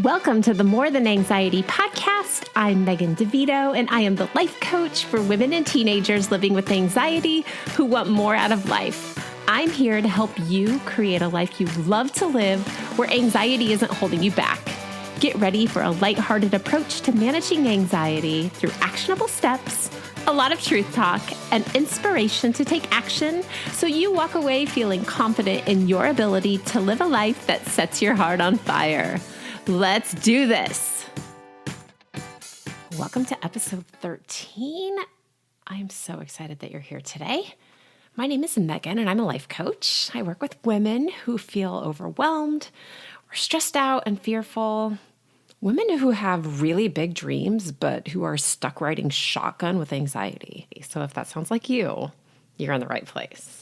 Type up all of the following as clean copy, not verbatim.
Welcome to the More Than Anxiety podcast. I'm Megan DeVito, and I am the life coach for women and teenagers living with anxiety who want more out of life. I'm here to help you create a life you love to live where anxiety isn't holding you back. Get ready for a lighthearted approach to managing anxiety through actionable steps, a lot of truth talk, and inspiration to take action so you walk away feeling confident in your ability to live a life that sets your heart on fire. Let's do this. Welcome to episode 13. I'm so excited that you're here today. My name is Megan, and I'm a life coach. I work with women who feel overwhelmed or stressed out and fearful, women who have really big dreams, but who are stuck riding shotgun with anxiety. So if that sounds like you, you're in the right place.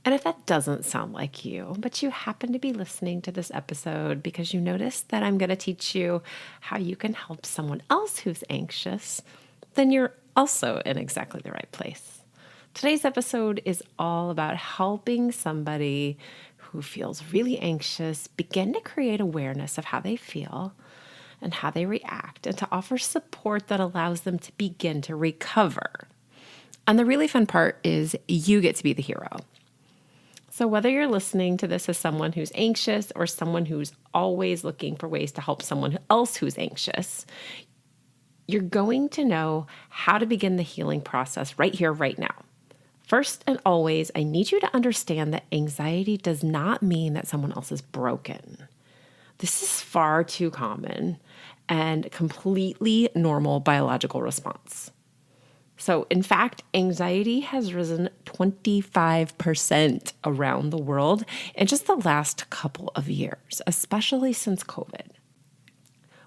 And if that doesn't sound like you, but you happen to be listening to this episode because you noticed that I'm going to teach you how you can help someone else who's anxious, then you're also in exactly the right place. Today's episode is all about helping somebody who feels really anxious begin to create awareness of how they feel and how they react, and to offer support that allows them to begin to recover. And the really fun part is you get to be the hero. So whether you're listening to this as someone who's anxious or someone who's always looking for ways to help someone else who's anxious, you're going to know how to begin the healing process right here, right now. First and always, I need you to understand that anxiety does not mean that someone else is broken. This is far too common and completely normal biological response. So, in fact, anxiety has risen 25% around the world in just the last couple of years, especially since COVID.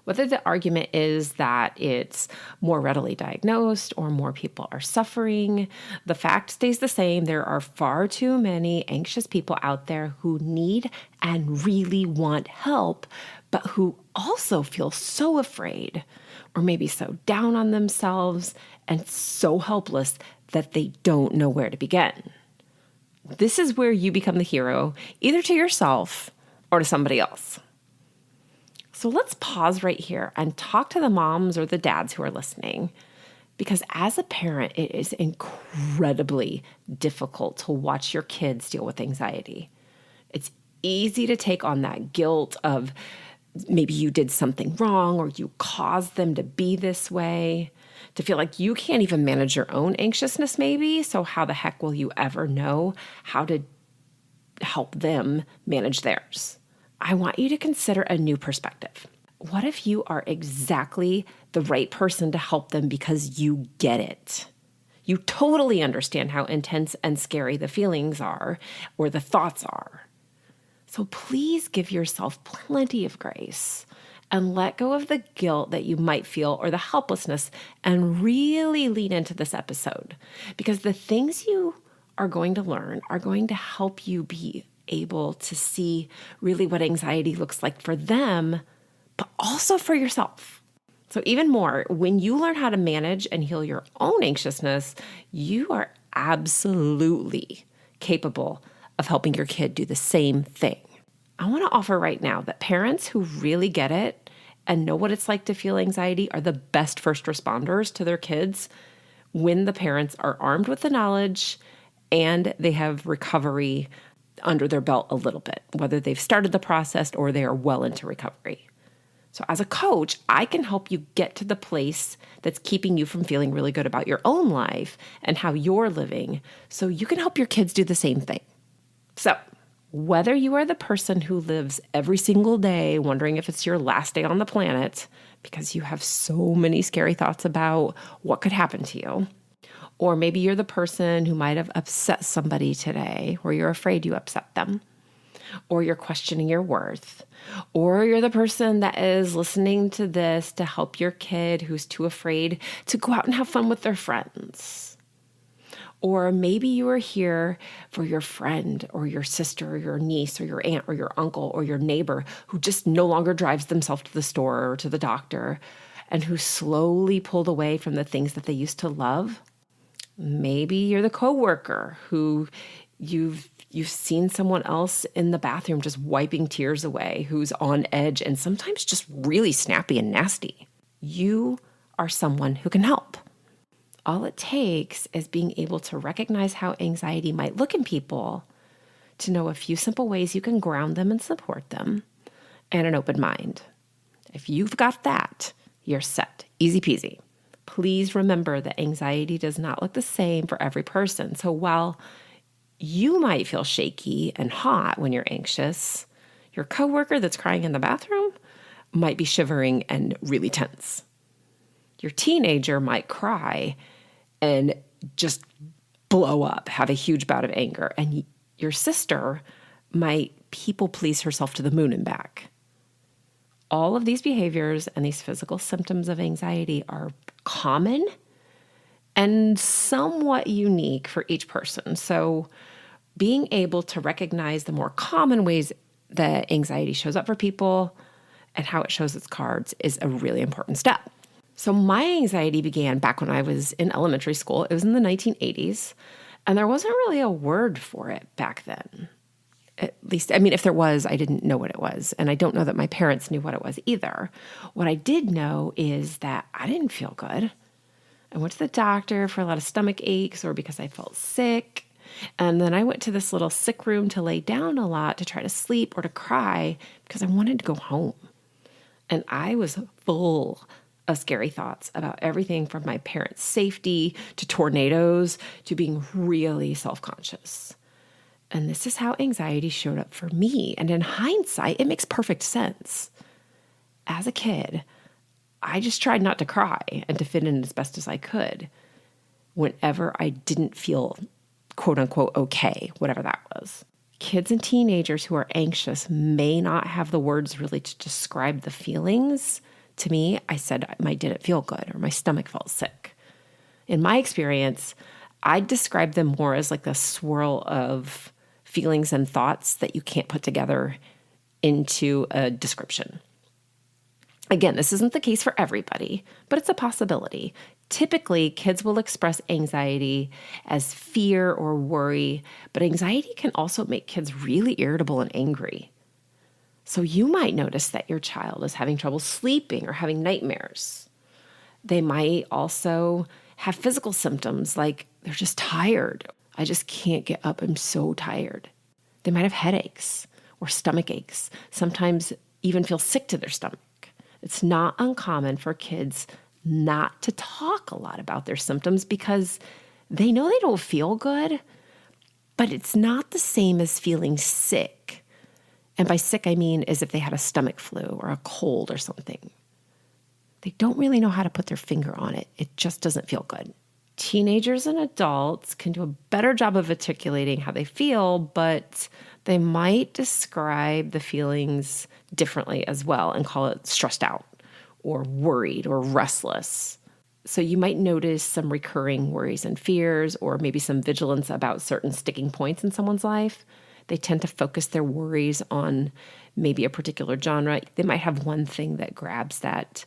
Whether the argument is that it's more readily diagnosed or more people are suffering, the fact stays the same. There are far too many anxious people out there who need and really want help, but who also feel so afraid or maybe so down on themselves and so helpless that they don't know where to begin. This is where you become the hero, either to yourself or to somebody else. So let's pause right here and talk to the moms or the dads who are listening, because as a parent, it is incredibly difficult to watch your kids deal with anxiety. It's easy to take on that guilt of maybe you did something wrong or you caused them to be this way, to feel like you can't even manage your own anxiousness maybe, so how the heck will you ever know how to help them manage theirs? I want you to consider a new perspective. What if you are exactly the right person to help them because you get it? You totally understand how intense and scary the feelings are or the thoughts are. So please give yourself plenty of grace and let go of the guilt that you might feel or the helplessness and really lean into this episode, because the things you are going to learn are going to help you be able to see really what anxiety looks like for them, but also for yourself. So even more, when you learn how to manage and heal your own anxiousness, you are absolutely capable of helping your kid do the same thing. I want to offer right now that parents who really get it and know what it's like to feel anxiety are the best first responders to their kids when the parents are armed with the knowledge and they have recovery under their belt a little bit, whether they've started the process or they are well into recovery. So as a coach, I can help you get to the place that's keeping you from feeling really good about your own life and how you're living, so you can help your kids do the same thing. So whether you are the person who lives every single day wondering if it's your last day on the planet because you have so many scary thoughts about what could happen to you, or maybe you're the person who might have upset somebody today, or you're afraid you upset them, or you're questioning your worth, or you're the person that is listening to this to help your kid who's too afraid to go out and have fun with their friends. Or maybe you are here for your friend or your sister or your niece or your aunt or your uncle or your neighbor who just no longer drives themselves to the store or to the doctor and who slowly pulled away from the things that they used to love. Maybe you're the coworker who you've You've seen someone else in the bathroom just wiping tears away who's on edge and sometimes just really snappy and nasty. You are someone who can help. All it takes is being able to recognize how anxiety might look in people, to know a few simple ways you can ground them and support them, and an open mind. If you've got that, you're set. Easy peasy. Please remember that anxiety does not look the same for every person. So while you might feel shaky and hot when you're anxious, your coworker that's crying in the bathroom might be shivering and really tense. Your teenager might cry and just blow up, have a huge bout of anger. And your sister might people please herself to the moon and back. All of these behaviors and these physical symptoms of anxiety are common and somewhat unique for each person. So being able to recognize the more common ways that anxiety shows up for people and how it shows its cards is a really important step. So my anxiety began back when I was in elementary school. It was in the 1980s, and there wasn't really a word for it back then. At least, I mean, if there was, I didn't know what it was. And I don't know that my parents knew what it was either. What I did know is that I didn't feel good. I went to the doctor for a lot of stomach aches or because I felt sick. And then I went to this little sick room to lay down a lot to try to sleep or to cry because I wanted to go home. And I was full of scary thoughts about everything from my parents' safety to tornadoes to being really self-conscious. And this is how anxiety showed up for me. And in hindsight, it makes perfect sense. As a kid, I just tried not to cry and to fit in as best as I could whenever I didn't feel quote unquote okay, whatever that was. Kids and teenagers who are anxious may not have the words really to describe the feelings. To me, I said I didn't feel good or my stomach felt sick. In my experience, I describe them more as like a swirl of feelings and thoughts that you can't put together into a description. Again, this isn't the case for everybody, but it's a possibility. Typically, kids will express anxiety as fear or worry, but anxiety can also make kids really irritable and angry. So you might notice that your child is having trouble sleeping or having nightmares. They might also have physical symptoms like they're just tired. I just can't get up. I'm so tired. They might have headaches or stomach aches, sometimes even feel sick to their stomach. It's not uncommon for kids not to talk a lot about their symptoms because they know they don't feel good, but it's not the same as feeling sick. And by sick, I mean as if they had a stomach flu or a cold or something. They don't really know how to put their finger on it. It just doesn't feel good. Teenagers and adults can do a better job of articulating how they feel, but they might describe the feelings differently as well and call it stressed out or worried or restless. So you might notice some recurring worries and fears or maybe some vigilance about certain sticking points in someone's life. They tend to focus their worries on maybe a particular genre. They might have one thing that grabs that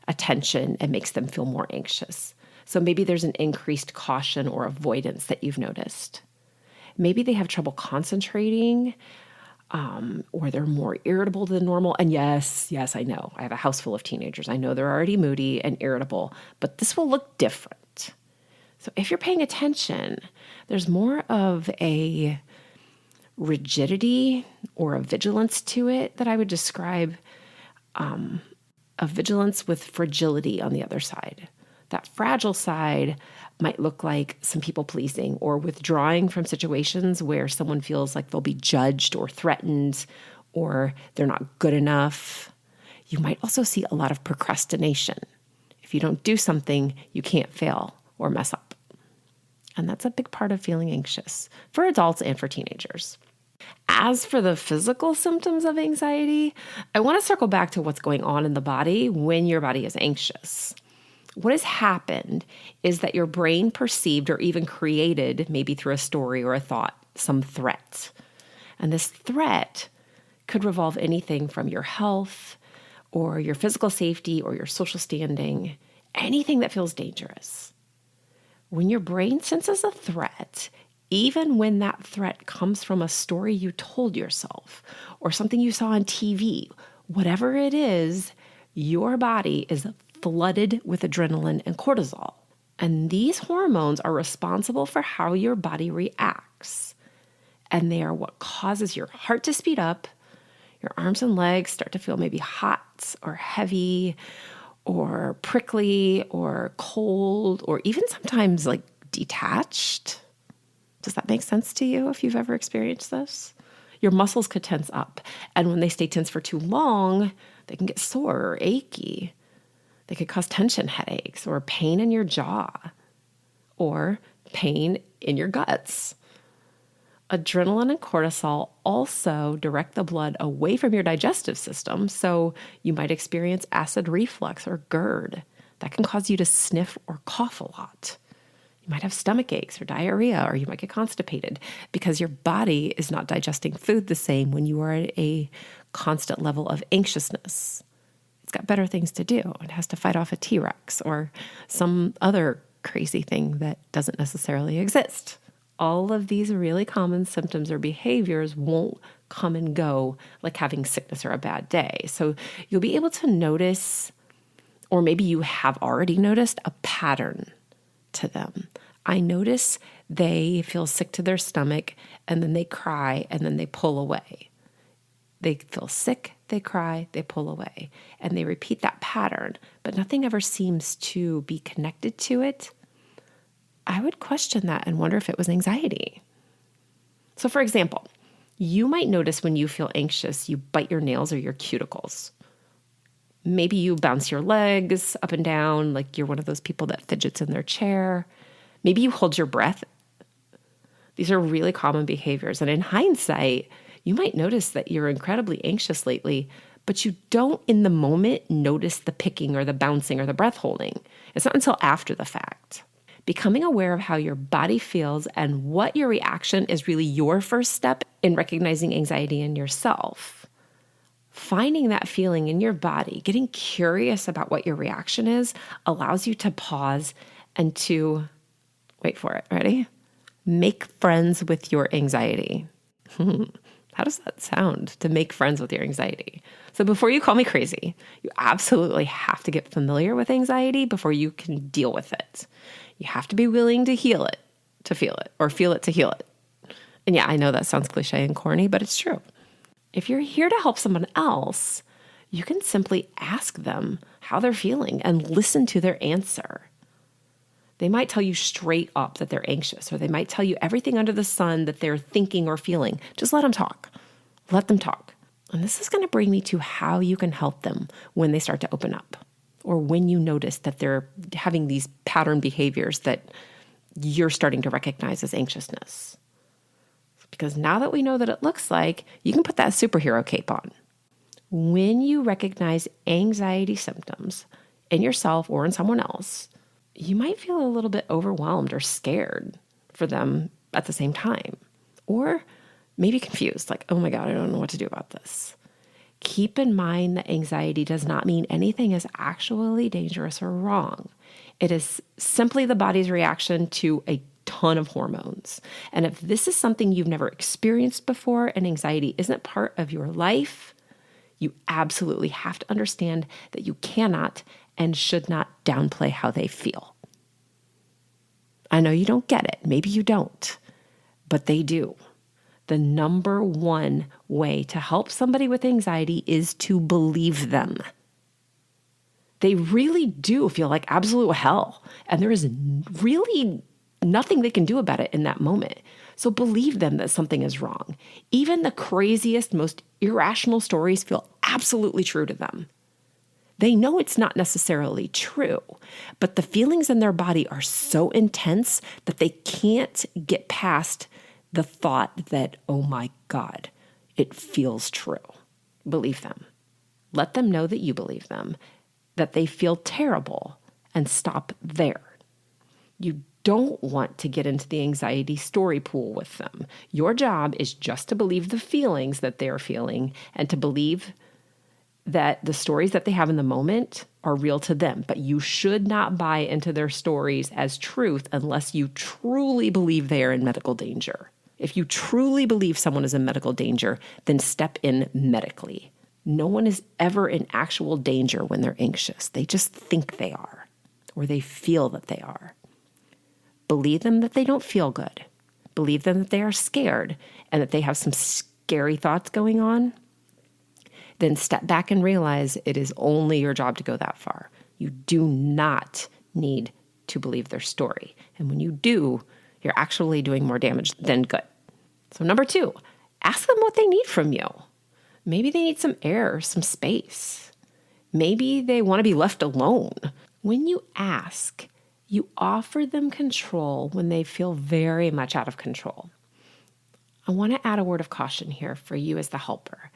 attention and makes them feel more anxious. So maybe there's an increased caution or avoidance that you've noticed. Maybe they have trouble concentrating, or they're more irritable than normal. And yes, I know. I have a house full of teenagers. I know they're already moody and irritable, but this will look different. So if you're paying attention, there's more of a rigidity or a vigilance to it that I would describe, a vigilance with fragility on the other side. That fragile side might look like some people pleasing or withdrawing from situations where someone feels like they'll be judged or threatened or they're not good enough. You might also see a lot of procrastination. If you don't do something, you can't fail or mess up. And that's a big part of feeling anxious for adults and for teenagers. As for the physical symptoms of anxiety, I want to circle back to what's going on in the body when your body is anxious. What has happened is that your brain perceived or even created, maybe through a story or a thought, some threat. And this threat could revolve anything from your health or your physical safety or your social standing, anything that feels dangerous. When your brain senses a threat, Even when that threat comes from a story you told yourself or something you saw on TV, whatever it is, your body is flooded with adrenaline and cortisol. And these hormones are responsible for how your body reacts. And they are what causes your heart to speed up, your arms and legs start to feel maybe hot or heavy or prickly or cold or even sometimes like detached. Does that make sense to you if you've ever experienced this? Your muscles could tense up. And when they stay tense for too long, they can get sore or achy. They could cause tension headaches or pain in your jaw or pain in your guts. Adrenaline and cortisol also direct the blood away from your digestive system, so you might experience acid reflux or GERD. That can cause you to sniff or cough a lot. You might have stomach aches or diarrhea, or you might get constipated because your body is not digesting food the same when you are at a constant level of anxiousness. It's got better things to do. It has to fight off a T-Rex or some other crazy thing that doesn't necessarily exist. All of these really common symptoms or behaviors won't come and go like having sickness or a bad day. So you'll be able to notice, or maybe you have already noticed, a pattern to them. I notice they feel sick to their stomach and then they cry and then they pull away. They feel sick, they cry, they pull away. And they repeat that pattern, but nothing ever seems to be connected to it. I would question that and wonder if it was anxiety. So for example, you might notice when you feel anxious, you bite your nails or your cuticles. Maybe you bounce your legs up and down like you're one of those people that fidgets in their chair. Maybe you hold your breath. These are really common behaviors. And in hindsight, you might notice that you're incredibly anxious lately, but you don't in the moment notice the picking or the bouncing or the breath holding. It's not until after the fact. Becoming aware of how your body feels and what your reaction is really your first step in recognizing anxiety in yourself. Finding that feeling in your body, getting curious about what your reaction is, allows you to pause and to, wait for it, ready? Make friends with your anxiety. How does that sound, to make friends with your anxiety? So before you call me crazy, you absolutely have to get familiar with anxiety before you can deal with it. You have to be willing to heal it, to feel it, or feel it to heal it. And yeah, I know that sounds cliche and corny, but it's true. If you're here to help someone else, you can simply ask them how they're feeling and listen to their answer. They might tell you straight up that they're anxious, or they might tell you everything under the sun that they're thinking or feeling. Just let them talk. Let them talk. And this is going to bring me to how you can help them when they start to open up, or when you notice that they're having these pattern behaviors that you're starting to recognize as anxiousness. Because now that we know that it looks like, you can put that superhero cape on. When you recognize anxiety symptoms in yourself or in someone else, you might feel a little bit overwhelmed or scared for them at the same time. Or maybe confused, like, oh my God, I don't know what to do about this. Keep in mind that anxiety does not mean anything is actually dangerous or wrong. It is simply the body's reaction to a ton of hormones. And if this is something you've never experienced before and anxiety isn't part of your life, you absolutely have to understand that you cannot and should not downplay how they feel. I know you don't get it. Maybe you don't, but they do. The number one way to help somebody with anxiety is to believe them. They really do feel like absolute hell, and there is really nothing they can do about it in that moment. So believe them that something is wrong. Even the craziest, most irrational stories feel absolutely true to them. They know it's not necessarily true, but the feelings in their body are so intense that they can't get past the thought that, oh my God, it feels true. Believe them. Let them know that you believe them, that they feel terrible, and stop there. You don't want to get into the anxiety story pool with them. Your job is just to believe the feelings that they're feeling and to believe that the stories that they have in the moment are real to them, but you should not buy into their stories as truth unless you truly believe they are in medical danger. If you truly believe someone is in medical danger, then step in medically. No one is ever in actual danger when they're anxious. They just think they are, or they feel that they are. Believe them that they don't feel good. Believe them that they are scared and that they have some scary thoughts going on. Then step back and realize it is only your job to go that far. You do not need to believe their story. And when you do, you're actually doing more damage than good. So 2, ask them what they need from you. Maybe they need some air, some space. Maybe they want to be left alone. When you ask, you offer them control when they feel very much out of control. I want to add a word of caution here for you as the helper.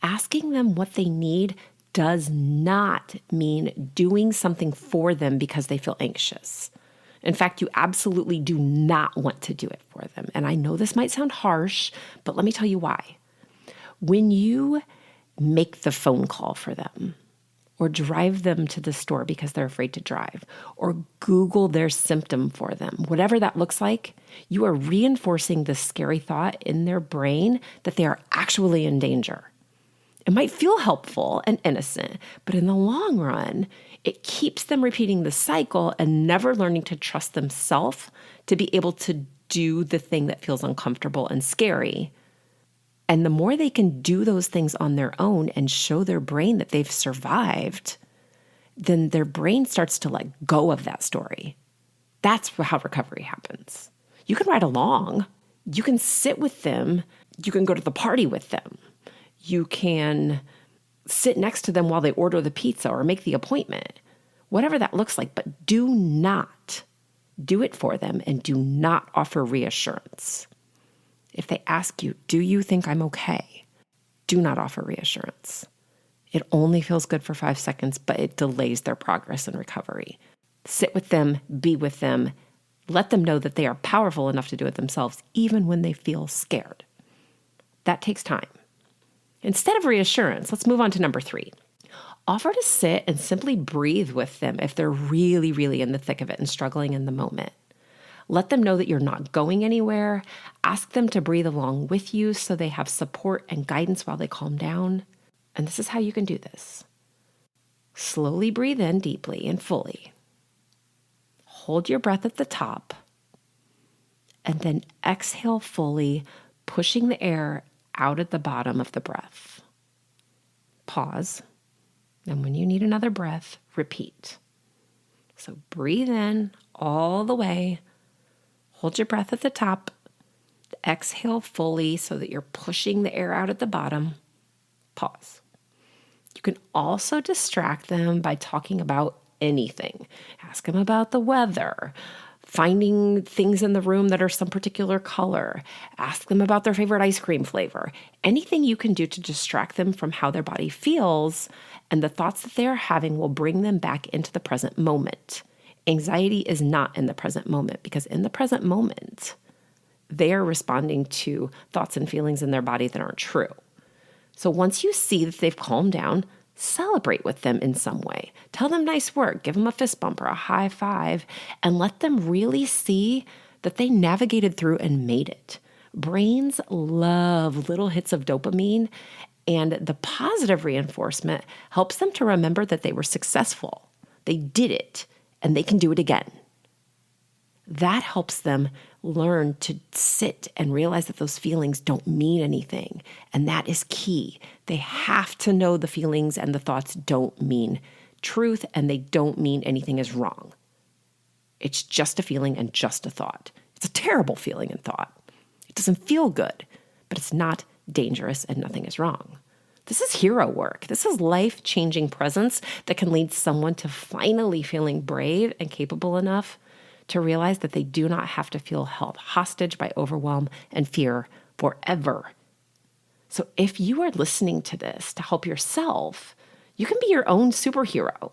Asking them what they need does not mean doing something for them because they feel anxious. In fact, you absolutely do not want to do it for them. And I know this might sound harsh, but let me tell you why. When you make the phone call for them, or drive them to the store because they're afraid to drive, or Google their symptom for them, whatever that looks like, you are reinforcing the scary thought in their brain that they are actually in danger. It might feel helpful and innocent, but in the long run, it keeps them repeating the cycle and never learning to trust themselves to be able to do the thing that feels uncomfortable and scary. And the more they can do those things on their own and show their brain that they've survived, then their brain starts to let go of that story. That's how recovery happens. You can ride along. You can sit with them. You can go to the party with them. You can sit next to them while they order the pizza or make the appointment, whatever that looks like. But do not do it for them and do not offer reassurance. If they ask you, do you think I'm okay? Do not offer reassurance. It only feels good for 5 seconds, but it delays their progress in recovery. Sit with them, be with them, let them know that they are powerful enough to do it themselves, even when they feel scared. That takes time. Instead of reassurance, let's move on to 3. Offer to sit and simply breathe with them if they're really, really in the thick of it and struggling in the moment. Let them know that you're not going anywhere. Ask them to breathe along with you so they have support and guidance while they calm down. And this is how you can do this. Slowly breathe in deeply and fully. Hold your breath at the top. And then exhale fully, pushing the air out at the bottom of the breath. Pause. And when you need another breath, repeat. So breathe in all the way. Hold your breath at the top. Exhale fully so that you're pushing the air out at the bottom. Pause. You can also distract them by talking about anything. Ask them about the weather, finding things in the room that are some particular color. Ask them about their favorite ice cream flavor. Anything you can do to distract them from how their body feels and the thoughts that they are having will bring them back into the present moment. Anxiety is not in the present moment because in the present moment, they are responding to thoughts and feelings in their body that aren't true. So once you see that they've calmed down, celebrate with them in some way. Tell them nice work, give them a fist bump or a high five, and let them really see that they navigated through and made it. Brains love little hits of dopamine, and the positive reinforcement helps them to remember that they were successful. They did it, and they can do it again. That helps them learn to sit and realize that those feelings don't mean anything. And that is key. They have to know the feelings and the thoughts don't mean truth and they don't mean anything is wrong. It's just a feeling and just a thought. It's a terrible feeling and thought. It doesn't feel good, but it's not dangerous and nothing is wrong. This is hero work. This is life-changing presence that can lead someone to finally feeling brave and capable enough to realize that they do not have to feel held hostage by overwhelm and fear forever. So if you are listening to this to help yourself, you can be your own superhero.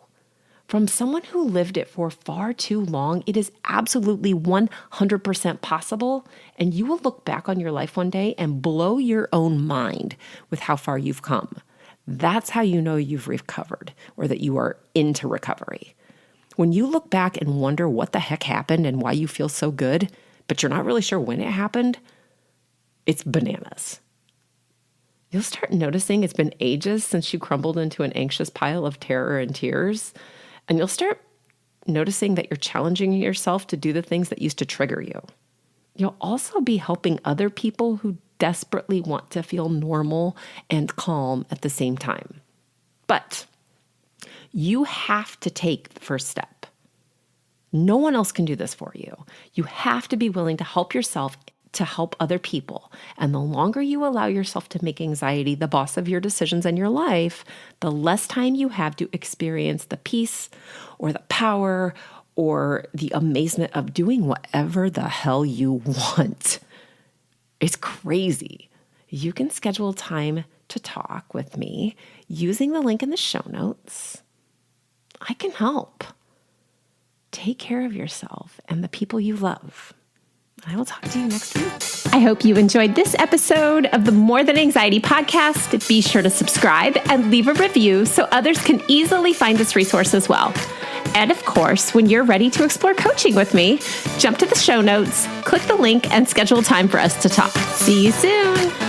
From someone who lived it for far too long, it is absolutely 100% possible, and you will look back on your life one day and blow your own mind with how far you've come. That's how you know you've recovered or that you are into recovery. When you look back and wonder what the heck happened and why you feel so good, but you're not really sure when it happened, it's bananas. You'll start noticing it's been ages since you crumbled into an anxious pile of terror and tears, and you'll start noticing that you're challenging yourself to do the things that used to trigger you. You'll also be helping other people who desperately want to feel normal and calm at the same time. But you have to take the first step. No one else can do this for you. You have to be willing to help yourself to help other people. And the longer you allow yourself to make anxiety the boss of your decisions in your life, the less time you have to experience the peace or the power or the amazement of doing whatever the hell you want. It's crazy. You can schedule time to talk with me using the link in the show notes. I can help. Take care of yourself and the people you love. I will talk to you next week. I hope you enjoyed this episode of the More Than Anxiety podcast. Be sure to subscribe and leave a review so others can easily find this resource as well. And of course, when you're ready to explore coaching with me, jump to the show notes, click the link, and schedule time for us to talk. See you soon.